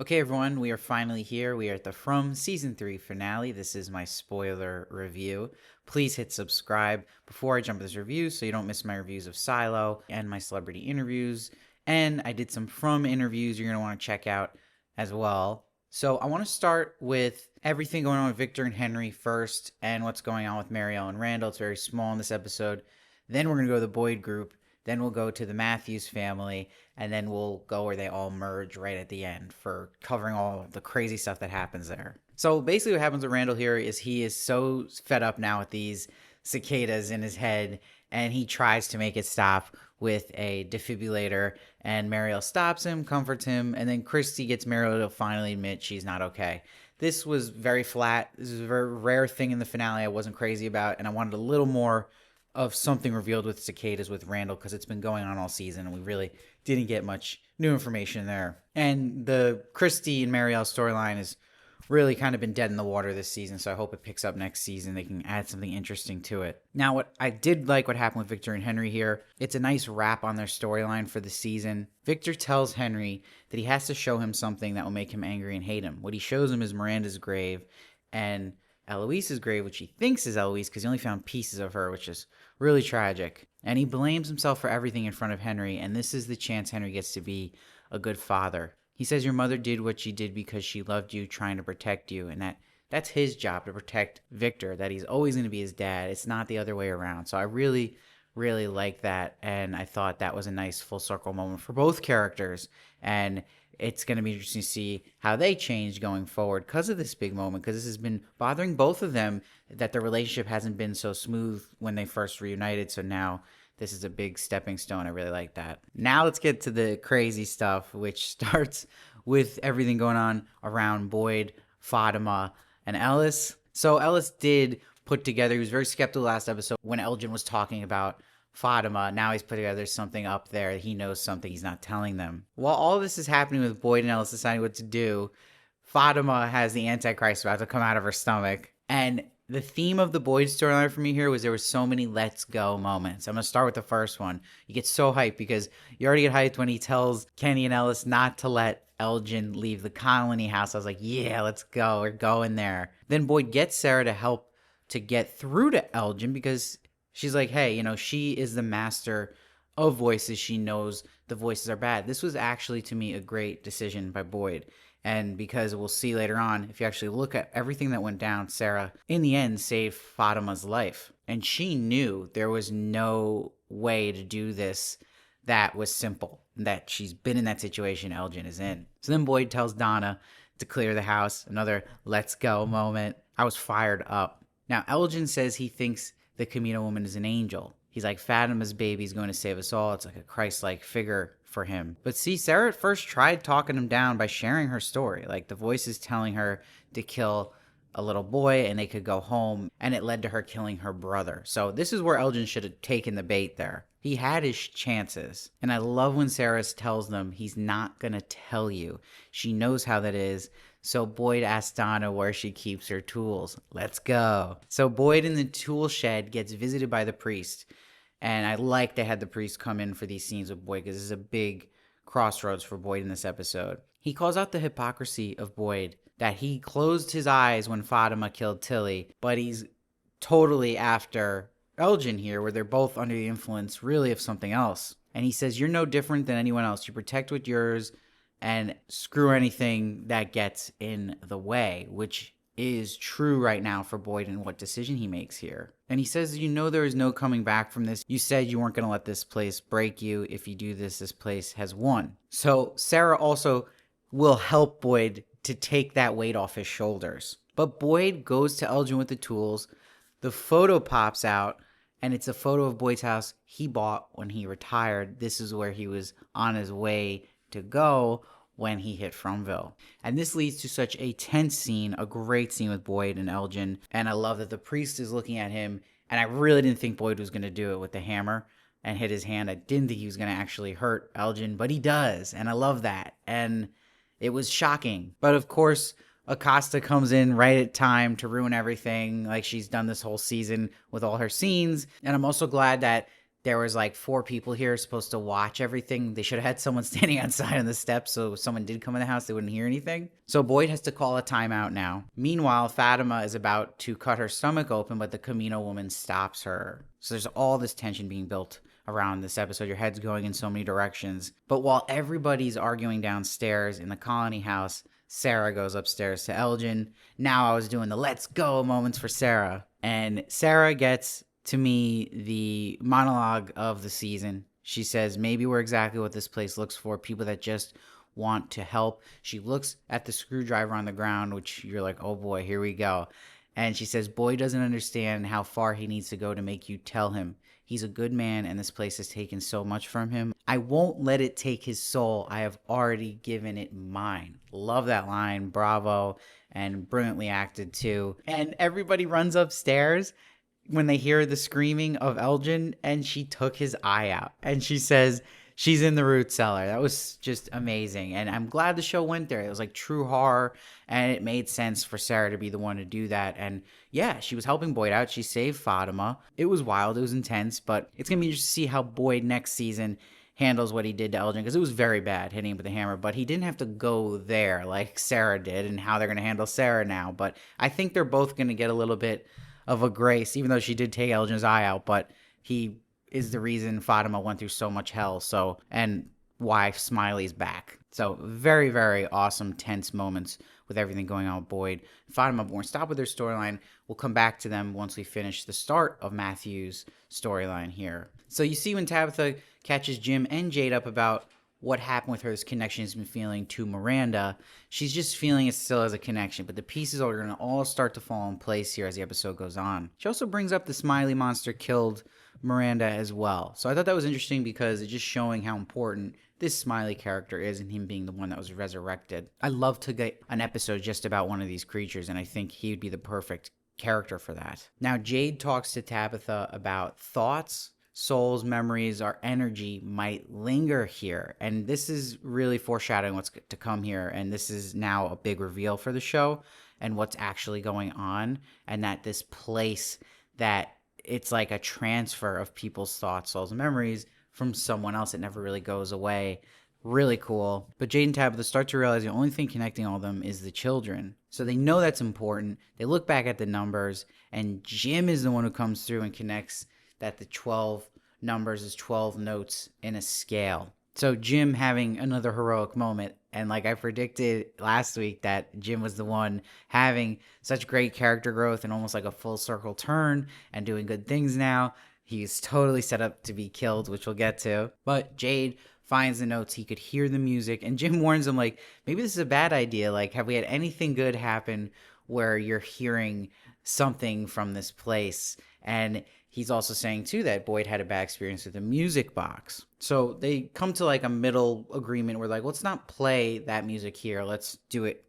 Okay, everyone, we are finally here. We are at the From Season 3 finale. This is my spoiler review. Please hit subscribe before I jump into this review so you don't miss my reviews of Silo and my celebrity interviews. And I did some From interviews you're going to want to check out as well. So I want to start with everything going on with Victor and Henry first and what's going on with Marielle and Randall. It's very small in this episode. Then we're going to go to the Boyd group. Then we'll go to the Matthews family, and then we'll go where they all merge right at the end for covering all the crazy stuff that happens there. So basically what happens with Randall here is he is so fed up now with these cicadas in his head, and he tries to make it stop with a defibrillator, and Mariel stops him, comforts him, and then Christy gets Mariel to finally admit she's not okay. This was very flat. This is a very rare thing in the finale I wasn't crazy about, and I wanted a little more of something revealed with cicadas with Randall because it's been going on all season and we really didn't get much new information there. And the Christy and Marielle storyline has really kind of been dead in the water this season, so I hope it picks up next season. They can add something interesting to it. Now, what I did like what happened with Victor and Henry here, it's a nice wrap on their storyline for the season. Victor tells Henry that he has to show him something that will make him angry and hate him. What he shows him is Miranda's grave and Eloise's grave, which he thinks is Eloise because he only found pieces of her, which is really tragic. And he blames himself for everything in front of Henry, and this is the chance Henry gets to be a good father. He says your mother did what she did because she loved you, trying to protect you, and that's his job, to protect Victor, that he's always going to be his dad. It's not the other way around. So I really, really like that, and I thought that was a nice full circle moment for both characters, and it's going to be interesting to see how they change going forward because of this big moment, because this has been bothering both of them, that their relationship hasn't been so smooth when they first reunited. So now this is a big stepping stone. I really like that. Now let's get to the crazy stuff, which starts with everything going on around Boyd, Fatima, and Ellis. So Ellis did put together, he was very skeptical last episode when Elgin was talking about Fatima. Now he's put together something up there. He knows something he's not telling them. While all this is happening with Boyd and Ellis deciding what to do, Fatima has the Antichrist about to come out of her stomach. And the theme of the Boyd storyline for me here was there were so many let's go moments. I'm going to start with the first one. You get so hyped because you already get hyped when he tells Kenny and Ellis not to let Elgin leave the colony house. I was like, yeah, let's go. We're going there. Then Boyd gets Sarah to help to get through to Elgin because she's like, hey, she is the master of voices. She knows the voices are bad. This was actually, to me, a great decision by Boyd. And because we'll see later on, if you actually look at everything that went down, Sarah, in the end, saved Fatima's life. And she knew there was no way to do this that was simple, that she's been in that situation Elgin is in. So then Boyd tells Donna to clear the house. Another let's go moment. I was fired up. Now, Elgin says he thinks the Camino woman is an angel. He's like, Fatima's baby is going to save us all. It's like a Christ-like figure for him. But see, Sarah at first tried talking him down by sharing her story. Like the voice is telling her to kill a little boy and they could go home, and it led to her killing her brother. So this is where Elgin should have taken the bait there. He had his chances. And I love when Sarah tells them he's not going to tell you. She knows how that is. So Boyd asks Donna where she keeps her tools. Let's go. So Boyd in the tool shed gets visited by the priest. And I like they had the priest come in for these scenes with Boyd because this is a big crossroads for Boyd in this episode. He calls out the hypocrisy of Boyd, that he closed his eyes when Fatima killed Tilly, but he's totally after Elgin here, where they're both under the influence really of something else. And he says, you're no different than anyone else. You protect what's yours and screw anything that gets in the way, which is true right now for Boyd and what decision he makes here. And he says, there is no coming back from this. You said you weren't going to let this place break you. If you do this, this place has won. So Sarah also will help Boyd to take that weight off his shoulders. But Boyd goes to Elgin with the tools. The photo pops out, and it's a photo of Boyd's house he bought when he retired. This is where he was on his way to go when he hit Fromville. And this leads to such a tense scene, a great scene with Boyd and Elgin. And I love that the priest is looking at him. And I really didn't think Boyd was going to do it with the hammer and hit his hand. I didn't think he was going to actually hurt Elgin, but he does. And I love that. And it was shocking. But of course, Acosta comes in right at time to ruin everything, like she's done this whole season with all her scenes. And I'm also glad that there was like 4 people here supposed to watch everything. They should have had someone standing outside on the steps so if someone did come in the house, they wouldn't hear anything. So Boyd has to call a timeout now. Meanwhile, Fatima is about to cut her stomach open, but the Camino woman stops her. So there's all this tension being built around this episode. Your head's going in so many directions. But while everybody's arguing downstairs in the colony house, Sarah goes upstairs to Elgin. Now I was doing the let's go moments for Sarah. And Sarah gets, to me, the monologue of the season. She says, maybe we're exactly what this place looks for, people that just want to help. She looks at the screwdriver on the ground, which you're like, oh boy, here we go. And she says, Boyd doesn't understand how far he needs to go to make you tell him. He's a good man, and this place has taken so much from him. I won't let it take his soul. I have already given it mine. Love that line. Bravo. And brilliantly acted, too. And everybody runs upstairs when they hear the screaming of Elgin, and she took his eye out. And she says she's in the root cellar. That was just amazing. And I'm glad the show went there. It was like true horror, and it made sense for Sarah to be the one to do that. And yeah, she was helping Boyd out. She saved Fatima. It was wild. It was intense. But it's going to be interesting to see how Boyd next season handles what he did to Elgin, because it was very bad hitting him with a hammer, but he didn't have to go there like Sarah did, and how they're going to handle Sarah now. But I think they're both going to get a little bit of a grace, even though she did take Elgin's eye out, but he is the reason Fatima went through so much hell. So, and why Smiley's back. So very, very awesome, tense moments with everything going on with Boyd. Fatima, but we're stop with their storyline. We'll come back to them once we finish the start of Matthew's storyline here. So you see when Tabitha catches Jim and Jade up about what happened with her, this connection she's been feeling to Miranda. She's just feeling it still as a connection, but the pieces are going to all start to fall in place here as the episode goes on. She also brings up the Smiley monster killed Miranda as well. So I thought that was interesting because it's just showing how important this Smiley character is and him being the one that was resurrected. I love to get an episode just about one of these creatures, and I think he would be the perfect character for that. Now Jade talks to Tabitha about thoughts, souls, memories, our energy might linger here. And this is really foreshadowing what's to come here. And this is now a big reveal for the show and what's actually going on. And that this place, that it's like a transfer of people's thoughts, souls, and memories from someone else. It never really goes away. Really cool. But Jade and Tabitha start to realize the only thing connecting all of them is the children. So they know that's important. They look back at the numbers, and Jim is the one who comes through and connects that the 12 numbers is 12 notes in a scale. So Jim having another heroic moment. And like I predicted last week that Jim was the one having such great character growth and almost like a full circle turn and doing good things now. He's totally set up to be killed, which we'll get to. But Jade finds the notes. He could hear the music. And Jim warns him, like, maybe this is a bad idea. Like, have we had anything good happen where you're hearing something from this place? And he's also saying, too, that Boyd had a bad experience with the music box. So they come to, like, a middle agreement where, like, let's not play that music here. Let's do it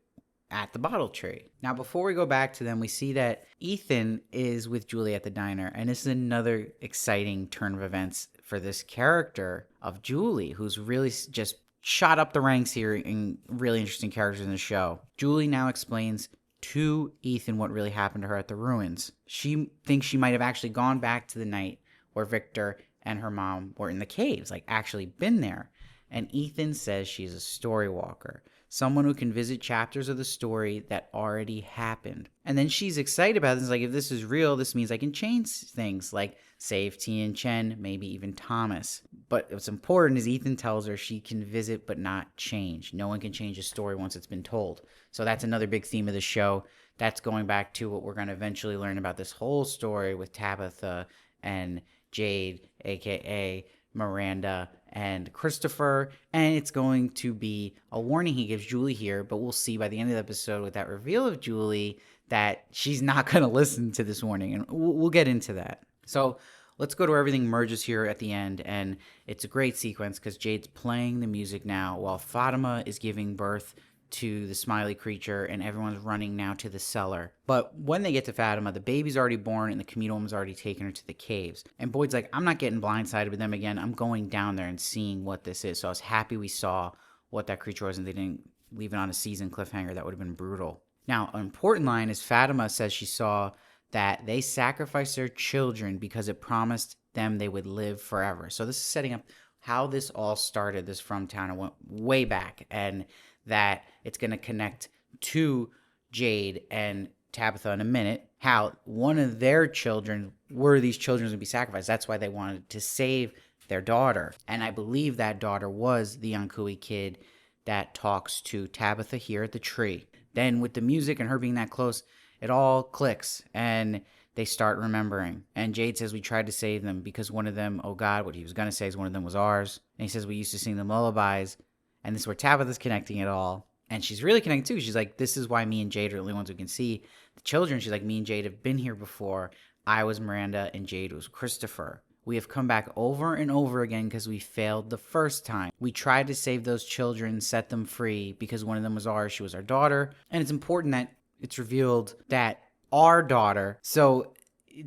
at the bottle tree. Now, before we go back to them, we see that Ethan is with Julie at the diner. And this is another exciting turn of events for this character of Julie, who's really just shot up the ranks here in really interesting characters in the show. Julie now explains to Ethan what really happened to her at the ruins. She thinks she might have actually gone back to the night where Victor and her mom were in the caves, like actually been there. And Ethan says she's a story walker, someone who can visit chapters of the story that already happened. And then she's excited about this, like, if this is real, this means I can change things, like save T and Chen, maybe even Thomas. But what's important is Ethan tells her she can visit but not change. No one can change a story once it's been told. So that's another big theme of the show. That's going back to what we're going to eventually learn about this whole story with Tabitha and Jade, aka Miranda and Christopher. And it's going to be a warning he gives Julie here, but we'll see by the end of the episode with that reveal of Julie that she's not going to listen to this warning, and we'll get into that. So let's go to where everything merges here at the end, and it's a great sequence because Jade's playing the music now while Fatima is giving birth to the Smiley creature, and everyone's running now to the cellar. But when they get to Fatima, the baby's already born, and the Camino woman's already taken her to the caves. And Boyd's like, I'm not getting blindsided with them again. I'm going down there and seeing what this is. So I was happy we saw what that creature was, and they didn't leave it on a season cliffhanger. That would have been brutal. Now, an important line is Fatima says she saw that they sacrificed their children because it promised them, they would live forever. So this is setting up how this all started, this From Town. It went way back, and that it's going to connect to Jade and Tabitha in a minute, how one of their children were these children going to be sacrificed. That's why they wanted to save their daughter. And I believe that daughter was the Yankui kid that talks to Tabitha here at the tree. Then with the music and her being that close, it all clicks and they start remembering. And Jade says, we tried to save them because one of them, oh God, what he was going to say is one of them was ours. And he says, we used to sing them lullabies. And this is where Tabitha's connecting it all. And she's really connecting too. She's like, this is why me and Jade are the only ones who can see the children. She's like, me and Jade have been here before. I was Miranda and Jade was Christopher. We have come back over and over again because we failed the first time. We tried to save those children, set them free because one of them was ours. She was our daughter. And it's important that it's revealed that our daughter. So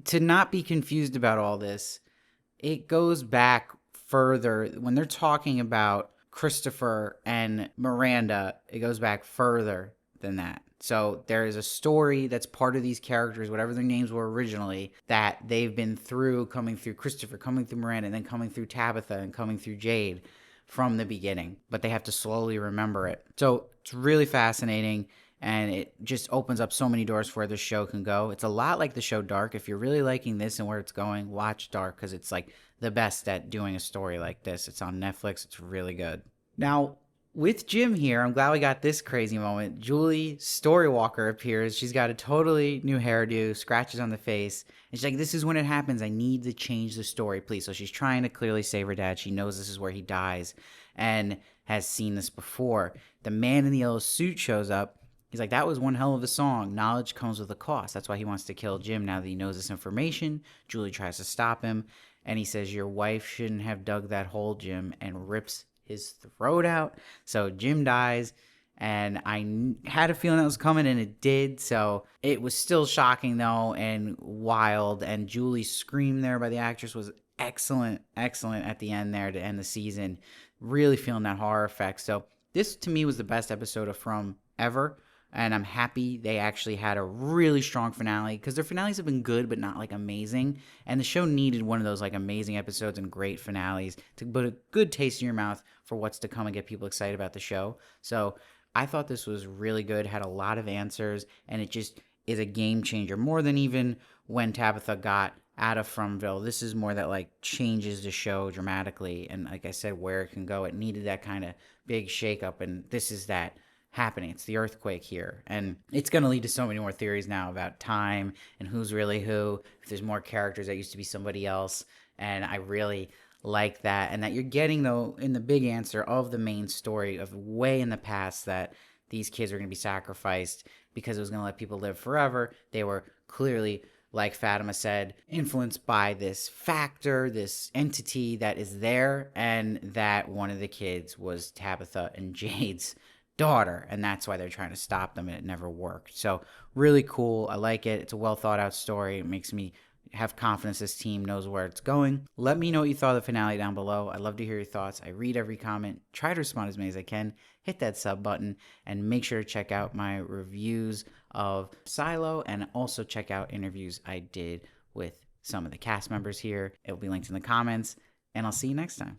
to not be confused about all this, it goes back further. When they're talking about Christopher and Miranda, it goes back further than that. So there is a story that's part of these characters, whatever their names were originally, that they've been through, coming through Christopher, coming through Miranda, and then coming through Tabitha and coming through Jade from the beginning. But they have to slowly remember it. So it's really fascinating, and it just opens up so many doors for where the show can go. It's a lot like the show Dark. If you're really liking this and where it's going, watch Dark, because it's like the best at doing a story like this. It's on Netflix. It's really good. Now, with Jim here, I'm glad we got this crazy moment. Julie Storywalker appears. She's got a totally new hairdo, scratches on the face. And she's like, this is when it happens. I need to change the story, please. So she's trying to clearly save her dad. She knows this is where he dies and has seen this before. The man in the yellow suit shows up. He's like, that was one hell of a song. Knowledge comes with a cost. That's why he wants to kill Jim now that he knows this information. Julie tries to stop him. And he says, your wife shouldn't have dug that hole, Jim, and rips his throat out. So Jim dies, and I had a feeling that was coming, and it did. So it was still shocking though, and wild. And Julie's scream there by the actress was excellent at the end there to end the season. Really feeling that horror effect. So this to me was the best episode of From ever. And I'm happy they actually had a really strong finale, because their finales have been good but not like amazing. And the show needed one of those like amazing episodes and great finales to put a good taste in your mouth for what's to come and get people excited about the show. So I thought this was really good, had a lot of answers, and it just is a game changer. More than even when Tabitha got out of Fromville. This is more that like changes the show dramatically. And like I said, where it can go, it needed that kind of big shakeup. And this is that happening. It's the earthquake here, and it's going to lead to so many more theories now about time and who's really who, if there's more characters that used to be somebody else. And I really like that, and that you're getting though in the big answer of the main story of way in the past that these kids are going to be sacrificed because it was going to let people live forever. They were clearly, like Fatima said, influenced by this factor, this entity that is there, and that one of the kids was Tabitha and Jade's daughter, and that's why they're trying to stop them, and it never worked. So really cool. I like it. It's a well thought out story. It makes me have confidence this team knows where it's going. Let me know what you thought of the finale down below. I'd love to hear your thoughts. I read every comment, try to respond as many as I can. Hit that sub button, and make sure to check out my reviews of Silo, and also check out interviews I did with some of the cast members here. It will be linked in the comments, and I'll see you next time.